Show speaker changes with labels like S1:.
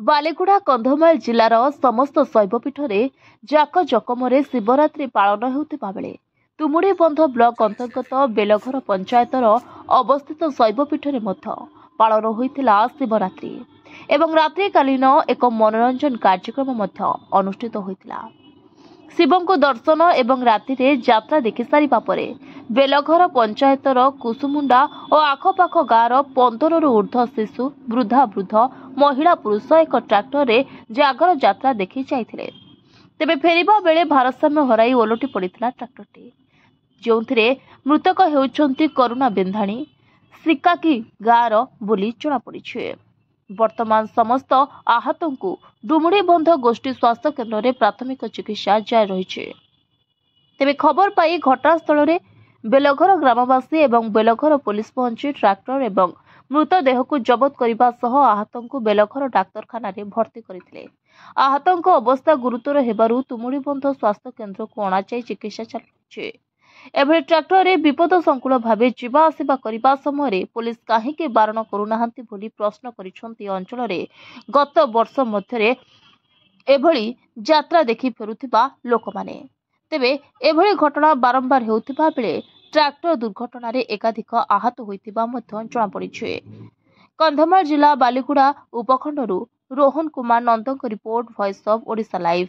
S1: बालीगुड़ा कंधमाल जिलार समस्त शैवपीठरे जाकजकमरे शिवरात्रि पालन हेउथिबा बेले तुमुड़ीबंध ब्लॉक अंतर्गत बेलघर पंचायतर अवस्थित शैवपीठरे मध्य पालन होइथिला शिवरात्रि एवं रात्रिकालीन एक मनोरंजन कार्यक्रम मध्य अनुष्ठित होइथिला। शिवंको दर्शन एवं रातिरे यात्रा देखि सारिबा परे बेलघर पंचायतर कुसुमुंडा और आखपाख गाँवर 15 रु ऊर्ध्व शिशु वृद्धा वृद्ध महिला पुरुष एक ट्रैक्टर रे जागर यात्रा देखि जाइथिले। तेबे फेरिबा बेले भारसाम्य हराई ओलटी पड़िथिला ट्रैक्टरटी, जोंथिरे मृतक हेउछंती करुणा बेंधाणी सिकाकी गाँवर बोली जणा पड़िछे। वर्तमान समस्त आहतों डुमुड़ीबंध गोष्ठी स्वास्थ्य केन्द्र में प्राथमिक चिकित्सा जारी रही। तेबे खबर पाई घटनास्थल में बेलघर ग्रामवासी एवं बेलघर पुलिस पहुंची ट्रैक्टर एवं मृतदेह को जबत करने सह आहतों बेलघर डाक्तरखाना भर्ती करथिले। आहतों अवस्था गुरुतर हेबारु तुमुड़ीबंध स्वास्थ्य केन्द्र को अणाई चिकित्सा चलुछि। एभଳି ट्रैक्टर विपद संकुल भावे जीवा आसिबा करिबा समय पुलिस काहेकि बारण करुनाहांती बोली प्रश्न करिसंती अंचल रे गत वर्ष मध्यरे एभଳି यात्रा देखि फेरुथिबा लोकमाने। तेबे एभଳି घटना बारंबार हेउथिबा बेले ट्रैक्टर दुर्घटना रे एकाधिक आहत होइतिबा मध्य जणा पड़िछे। कंधमाल जिला बालीगुड़ा उपखंडरू रोहन कुमार नंदक report, voice of Odisha live.